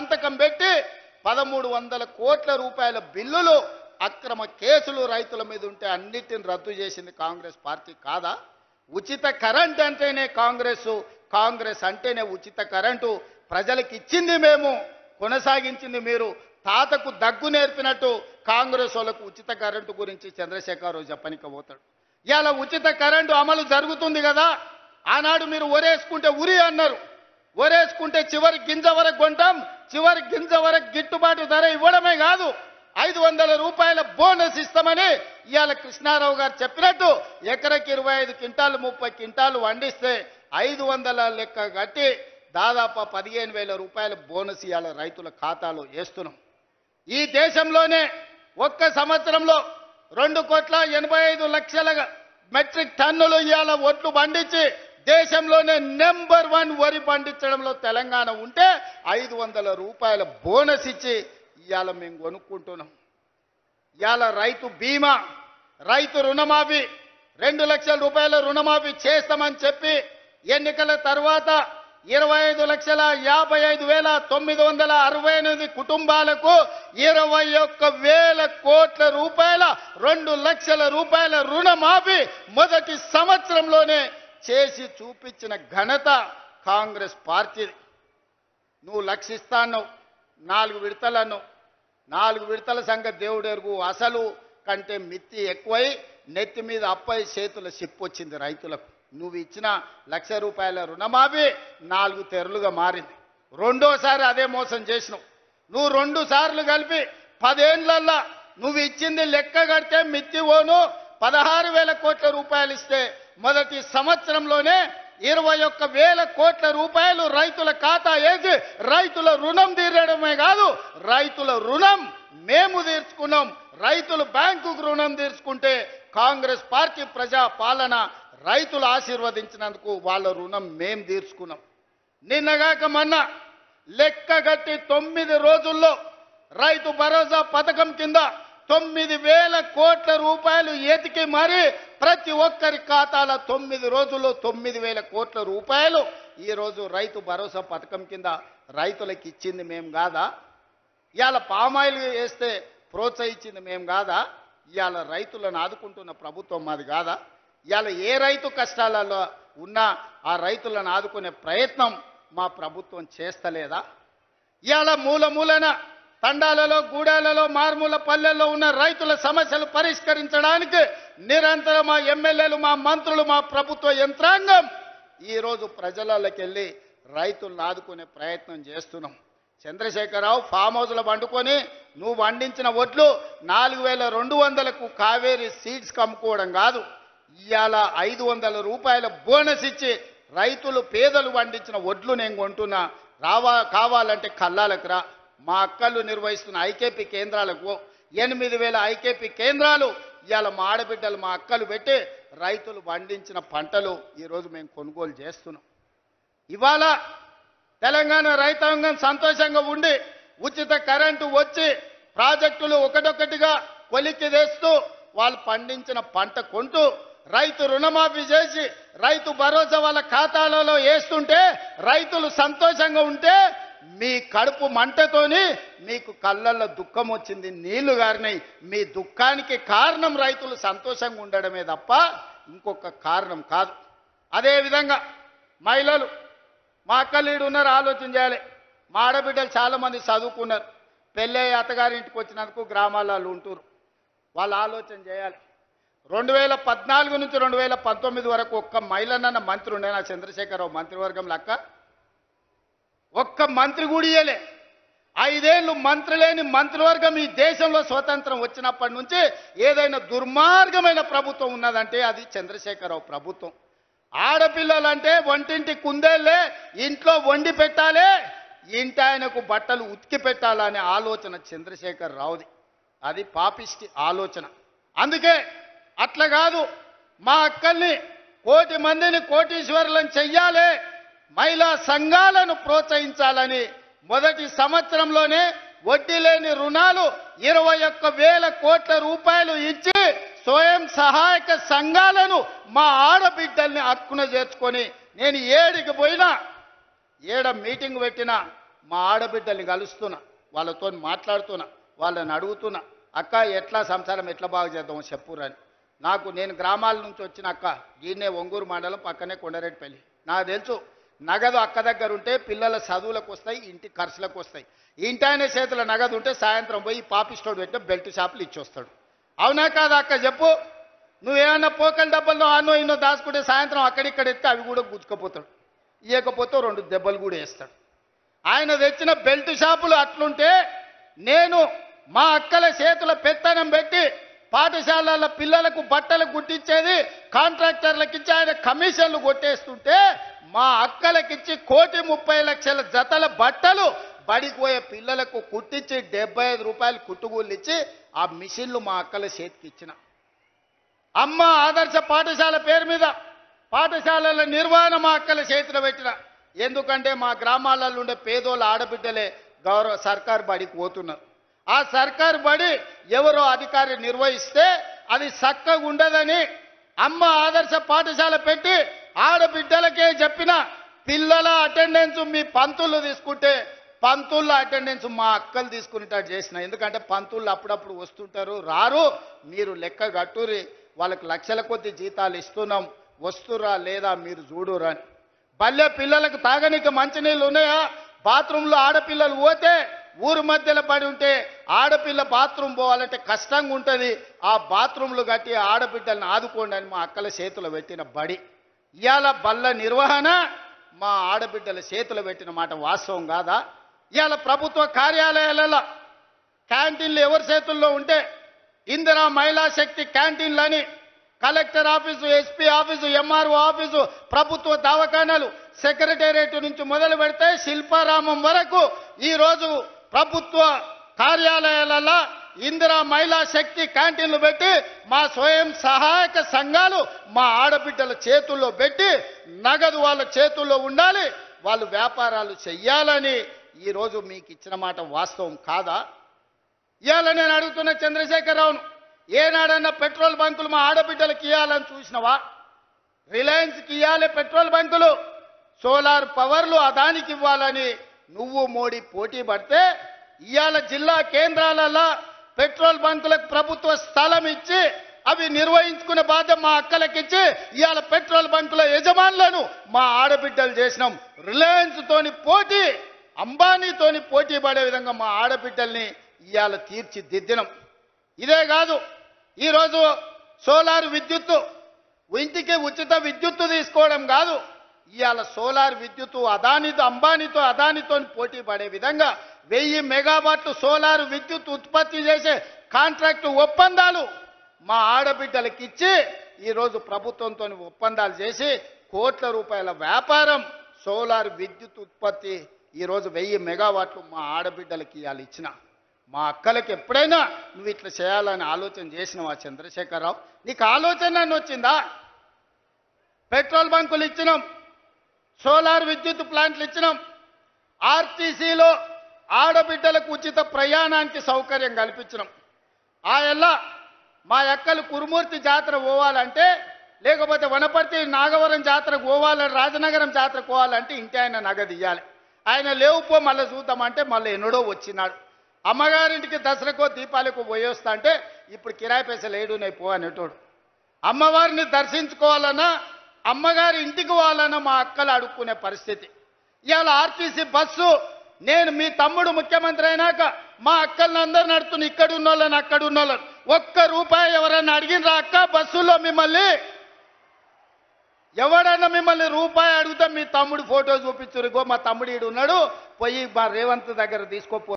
సంతకం పెట్టి 1300 కోట్ల రూపాయల బిల్లులు అక్రమ కేసులు రైతుల మీద ఉంటే అన్నిటిని రద్దు చేసింది కాంగ్రెస్ పార్టీ కాదా? ఉచిత కరెంట్ అంటేనే కాంగ్రెస్ అంటేనే ఉచిత కరెంటు ప్రజలకు ఇచ్చింది మేము, కొనసాగించింది మీరు. తాతకు దగ్గు నేర్పినట్టు కాంగ్రెస్ వాళ్ళకు ఉచిత కరెంటు గురించి చంద్రశేఖరరావు చెప్పనిక పోతాడు. ఇవాళ ఉచిత కరెంటు అమలు జరుగుతుంది కదా, ఆనాడు మీరు ఒరేసుకుంటే ఉరి అన్నారు. ఒరేసుకుంటే చివరి గింజ వరకు కొంటాం, చివరి గింజ వరకు గిట్టుబాటు ధర ఇవ్వడమే కాదు 500 రూపాయల బోనస్ ఇస్తామని ఇవాళ కృష్ణారావు గారు చెప్పినట్టు ఎకరకి 25 క్వింటాలు 30 క్వింటాలు వండిస్తే 500 లెక్క కట్టి దాదాపు 15,000 రూపాయల బోనస్ ఇవాళ రైతుల ఖాతాలో వేస్తున్నాం. ఈ దేశంలోనే ఒక్క సంవత్సరంలో 2,85,00,000 మెట్రిక్ టన్నులు ఇవాళ ఒట్లు పండించి దేశంలోనే నెంబర్ 1 వరి పండించడంలో తెలంగాణ ఉంటే 500 రూపాయల బోనస్ ఇచ్చి ఇవాళ మేము కొనుక్కుంటున్నాం. ఇవాళ రైతు బీమా, రైతు రుణమాఫీ 2 లక్షల రూపాయల రుణమాఫీ చేస్తామని చెప్పి ఎన్నికల తర్వాత 25,55,968 కుటుంబాలకు 21,000 కోట్ల రూపాయల 2 లక్షల రూపాయల రుణమాఫీ మొదటి సంవత్సరంలోనే చేసి చూపించిన ఘనత కాంగ్రెస్ పార్టీది. నువ్వు లక్షిస్తాను 4 విడతలను 4 విడతల సంగతి దేవుడెరుగు. అసలు కంటే మిత్తి ఎక్కువై నెత్తి మీద అప్పై చేతుల సిప్పు వచ్చింది రైతులకు. నువ్వు ఇచ్చిన 1,00,000 రూపాయల రుణమాఫీ 4 తెరలుగా మారింది. రెండోసారి అదే మోసం చేసినావు. నువ్వు 2 సార్లు కలిపి 10 ఏళ్లల్లా నువ్వు ఇచ్చింది లెక్క కడితే మిత్తి ఓను 16,000 కోట్ల రూపాయలు ఇస్తే మొదటి సంవత్సరంలోనే 21,000 కోట్ల రూపాయలు రైతుల ఖాతా వేసి రైతుల రుణం తీరడమే కాదు, రైతుల రుణం మేము తీర్చుకున్నాం. రైతులు బ్యాంకుకు రుణం తీర్చుకుంటే కాంగ్రెస్ పార్టీ ప్రజా పాలన రైతులు ఆశీర్వదించినందుకు వాళ్ళ రుణం మేము తీర్చుకున్నాం. నిన్నగాక మొన్న లెక్క గట్టి 9 రోజుల్లో రైతు భరోసా పథకం కింద 9,000 కోట్ల రూపాయలు ఎతికి మరి ప్రతి ఒక్కరి ఖాతాల 9 రోజుల్లో 9,000 కోట్ల రూపాయలు ఈరోజు రైతు భరోసా పథకం కింద రైతులకు ఇచ్చింది మేము కాదా? ఇవాళ పామాయిల్ వేస్తే ప్రోత్సహించింది మేము కాదా? ఇవాళ రైతులను ఆదుకుంటున్న ప్రభుత్వం మాది కాదా? ఇవాళ ఏ రైతు కష్టాలలో ఉన్నా ఆ రైతులను ఆదుకునే ప్రయత్నం మా ప్రభుత్వం చేస్తలేదా? ఇవాళ మూలన తండాలలో గూడాలలో మారుమూల పల్లెల్లో ఉన్న రైతుల సమస్యలు పరిష్కరించడానికి నిరంతరం మా ఎమ్మెల్యేలు మా మంత్రులు మా ప్రభుత్వ యంత్రాంగం ఈరోజు ప్రజలకి వెళ్ళి రైతులను ఆదుకునే ప్రయత్నం చేస్తున్నాం. చంద్రశేఖరరావు ఫామ్ హౌస్లో వండుకొని నువ్వు వండించిన ఒడ్లు 4,200కు కావేరీ సీడ్స్ అమ్ముకోవడం కాదు, ఇవాళ 500 రూపాయల బోనస్ ఇచ్చి రైతులు పేదలు వండించిన ఒడ్లు నేను కొంటున్నా, కావాలంటే కల్లాలకు రా. మా అక్కలు నిర్వహిస్తున్న ఐకేపీ కేంద్రాలకు 8,000 ఐకేపీ కేంద్రాలు ఇవాళ మా ఆడబిడ్డలు మా అక్కలు పెట్టి రైతులు పండించిన పంటలు ఈరోజు మేము కొనుగోలు చేస్తున్నాం. ఇవాళ తెలంగాణ రైతాంగం సంతోషంగా ఉండి ఉచిత కరెంటు వచ్చి ప్రాజెక్టులు ఒకటొకటిగా కొలిక్కి తెస్తూ వాళ్ళు పండించిన పంట కొంటూ రైతు రుణమాఫీ చేసి రైతు భరోసా వాళ్ళ ఖాతాలలో వేస్తుంటే రైతులు సంతోషంగా ఉంటే మీ కడుపు మంటతోని మీకు కళ్ళల్లో దుఃఖం వచ్చింది, నీళ్లు గారినాయి. మీ దుఃఖానికి కారణం రైతులు సంతోషంగా ఉండడమే తప్ప ఇంకొక కారణం కాదు. అదేవిధంగా మహిళలు మా అక్కలీడు ఉన్నారు, ఆలోచన చేయాలి. మా ఆడబిడ్డలు చాలామంది చదువుకున్నారు, పెళ్ళే అత్తగారింటికి వచ్చినందుకు గ్రామాలలో ఉంటున్నారు. వాళ్ళు ఆలోచన చేయాలి. 2014 నుంచి 2019 వరకు ఒక్క మహిళనన్న మంత్రి ఉండే నా చంద్రశేఖరరావు మంత్రివర్గం లెక్క ఒక్క మంత్రి కూడా ఇయ్యలే. 5 ఏళ్ళు మంత్రి లేని మంత్రివర్గం ఈ దేశంలో స్వతంత్రం వచ్చినప్పటి నుంచి ఏదైనా దుర్మార్గమైన ప్రభుత్వం ఉన్నదంటే అది చంద్రశేఖరరావు ప్రభుత్వం. ఆడపిల్లలంటే వంటింటి కుందేళ్ళే, ఇంట్లో వండి పెట్టాలి, ఇంటి ఆయనకు బట్టలు ఉతికి పెట్టాలనే ఆలోచన చంద్రశేఖరరావుది. అది పాపిష్టి ఆలోచన. అందుకే అట్లా కాదు, మా అక్కల్ని 1,00,00,000 మందిని కోటీశ్వరులను చెయ్యాలి, మహిళా సంఘాలను ప్రోత్సహించాలని మొదటి సంవత్సరంలోనే వడ్డీ లేని రుణాలు 21,000 కోట్ల రూపాయలు ఇచ్చి స్వయం సహాయక సంఘాలను మా ఆడబిడ్డల్ని హక్కున చేర్చుకొని నేను ఏడికి పోయినా, ఏడ మీటింగ్ పెట్టినా మా ఆడబిడ్డల్ని కలుస్తున్నా, వాళ్ళతో మాట్లాడుతున్నా, వాళ్ళని అడుగుతున్నా, అక్క ఎట్లా సంసారం ఎట్లా బాగు చేద్దామో చెప్పురని. నేను గ్రామాల నుంచి వచ్చిన అక్క, ఈయనే ఒంగూరు మండలం పక్కనే కొండరెడ్డిపల్లి. నాకు తెలుసు నగదు అక్క దగ్గర ఉంటే పిల్లల చదువులకు వస్తాయి, ఇంటి ఖర్చులకు వస్తాయి. ఇంటి ఆయన చేతుల నగదు ఉంటే సాయంత్రం పోయి పాపిస్టోడ్ పెట్టిన బెల్ట్ షాపులు ఇచ్చొస్తాడు. అవునా కాదా అక్క చెప్పు? నువ్వేమన్నా పోకల డబ్బల్లో అన్నో ఇన్నో దాచుకుంటే సాయంత్రం అక్కడిక్కడ ఎత్తే అవి కూడా గుచ్చుకపోతాడు, ఇవ్వకపోతే 2 దెబ్బలు కూడా వేస్తాడు. ఆయన తెచ్చిన బెల్ట్ షాపులు అట్లుంటే నేను మా అక్కల చేతుల పెత్తనం పెట్టి పాఠశాలల పిల్లలకు బట్టలు గుట్టించేది కాంట్రాక్టర్లకు ఇచ్చి ఆయన కమిషన్లు కొట్టేస్తుంటే మా అక్కలకిచ్చి 1,30,00,000 జతల బట్టలు బడికి పోయే పిల్లలకు కుట్టించి 75 రూపాయలు కుట్టుగూళ్ళు ఇచ్చి ఆ మిషన్లు మా అక్కల చేతికి ఇచ్చిన. అమ్మ ఆదర్శ పాఠశాల పేరు మీద పాఠశాలల నిర్వహణ మా అక్కల చేతిలో పెట్టిన. ఎందుకంటే మా గ్రామాలలో ఉండే పేదోళ్ళ ఆడబిడ్డలే సర్కారు బడికి పోతున్నారు. ఆ సర్కారు బడి ఎవరో అధికారి నిర్వహిస్తే అది చక్కగా ఉండదని అమ్మ ఆదర్శ పాఠశాల పెట్టి ఆడబిడ్డలకే చెప్పిన. పిల్లల అటెండెన్స్ మీ పంతులు తీసుకుంటే పంతుళ్ళ అటెండెన్స్ మా అక్కలు తీసుకునేటట్టు చేసిన. ఎందుకంటే పంతుళ్ళు అప్పుడప్పుడు వస్తుంటారు, రారు, మీరు లెక్క కట్టురి, వాళ్ళకి లక్షల కొద్ది జీతాలు ఇస్తున్నాం, వస్తురా లేదా మీరు చూడురా అని. పల్లె పిల్లలకు తాగనీకి మంచినీళ్ళు ఉన్నాయా? బాత్రూంలో ఆడపిల్లలు పోతే ఊరు మధ్యలో పడి ఉంటే ఆడపిల్ల బాత్రూమ్ పోవాలంటే కష్టంగా ఉంటుంది. ఆ బాత్రూంలు కట్టి ఆడబిడ్డలను ఆదుకోండి అని మా అక్కల చేతులు పెట్టిన బడి. ఇవాళ బల్ల నిర్వహణ మా ఆడబిడ్డల చేతులు పెట్టిన మాట వాస్తవం కాదా? ఇవాళ ప్రభుత్వ కార్యాలయాలలో క్యాంటీన్లు ఎవరి చేతుల్లో ఉంటే ఇందిరా మహిళా శక్తి క్యాంటీన్లని collector office, SP office, MRO office, ప్రభుత్వ దవాఖానాలు, సెక్రటేరియట్ నుంచి మొదలు పెడితే శిల్పారామం వరకు ఈరోజు ప్రభుత్వ కార్యాలయాలలో ఇందిరా మహిళా శక్తి క్యాంటీన్లు పెట్టి మా స్వయం సహాయక సంఘాలు మా ఆడబిడ్డల చేతుల్లో పెట్టి నగదు వాళ్ళ చేతుల్లో ఉండాలి, వాళ్ళు వ్యాపారాలు చెయ్యాలని ఈరోజు మీకు ఇచ్చిన మాట వాస్తవం కాదా? ఇవాళ నేను అడుగుతున్న చంద్రశేఖరరావును, ఏనాడన్నా పెట్రోల్ బంకులు మా ఆడబిడ్డలకు ఇవ్వాలని చూసినవా? రిలయన్స్కి ఇవ్వాలి పెట్రోల్ బంకులు, సోలార్ పవర్లు అదానికి ఇవ్వాలని నువ్వు మోడీ పోటీ పడితే ఇవాళ జిల్లా కేంద్రాలలో పెట్రోల్ బంకులకు ప్రభుత్వ స్థలం ఇచ్చి అవి నిర్వహించుకునే బాధ్యత మా అక్కలకిచ్చి ఇవాళ పెట్రోల్ బంకుల యజమానులను మా ఆడబిడ్డలు చేసినాం. రిలయన్స్ తోని పోటీ, అంబానీతోని పోటీ పడే విధంగా మా ఆడబిడ్డల్ని ఇవాళ తీర్చిదిద్దినం. ఇదే కాదు, ఈరోజు సోలార్ విద్యుత్తు ఇంటికి ఉచిత విద్యుత్తు తీసుకోవడం కాదు, ఇవాళ సోలార్ విద్యుత్తు అదానితో పోటీ పడే విధంగా 1000 మెగావాట్లు సోలార్ విద్యుత్ ఉత్పత్తి చేసే కాంట్రాక్టు ఒప్పందాలు మా ఆడబిడ్డలకు ఇచ్చి ఈరోజు ప్రభుత్వంతో ఒప్పందాలు చేసి కోట్ల రూపాయల వ్యాపారం సోలార్ విద్యుత్ ఉత్పత్తి ఈరోజు 1000 మెగావాట్లు మా ఆడబిడ్డలకి ఇవాళ ఇచ్చిన. మా అక్కలకి ఎప్పుడైనా నువ్వు ఇట్లా చేయాలని ఆలోచన చేసినావా చంద్రశేఖరరావు? నీకు ఆలోచన వచ్చిందా? పెట్రోల్ బంకులు ఇచ్చినాం, సోలార్ విద్యుత్ ప్లాంట్లు ఇచ్చినాం, ఆర్టీసీలో ఆడబిడ్డలకు ఉచిత ప్రయాణానికి సౌకర్యం కల్పించినాం. ఆ ఎల్లా మా అక్కలు కురుమూర్తి జాతర పోవాలంటే, లేకపోతే వనపర్తి నాగవరం జాతరకు పోవాలని, రాజనగరం జాతరకు పోవాలంటే ఇంటి ఆయన నగదు ఇవ్వాలి. ఆయన లేవుపో మళ్ళీ చూద్దామంటే మళ్ళీ ఎన్నడో వచ్చినాడు. అమ్మగారింటికి దసరాకో దీపాలకు పోయేస్తా అంటే ఇప్పుడు కిరాయి పైసలు ఏడున్నాయి పో అనేటోడు. అమ్మవారిని దర్శించుకోవాలన్నా, అమ్మగారి ఇంటికి పోవాలన్నా మా అక్కలు అడుక్కునే పరిస్థితి. ఇవాళ ఆర్టీసీ బస్సు నేను మీ తమ్ముడు ముఖ్యమంత్రి అయినాక మా అక్కల్ని అందరు నడుతున్న, ఇక్కడ ఉన్నోళ్ళని అక్కడ ఉన్నోళ్ళని, ₹1 ఎవరైనా అడిగినరా అక్క బస్సులో మిమ్మల్ని? ఎవడన్నా మిమ్మల్ని రూపాయి అడిగితే మీ తమ్ముడు ఫోటో చూపించురుగో మా తమ్ముడు ఈడు ఉన్నాడు, పోయి మా రేవంత్ దగ్గర తీసుకోపో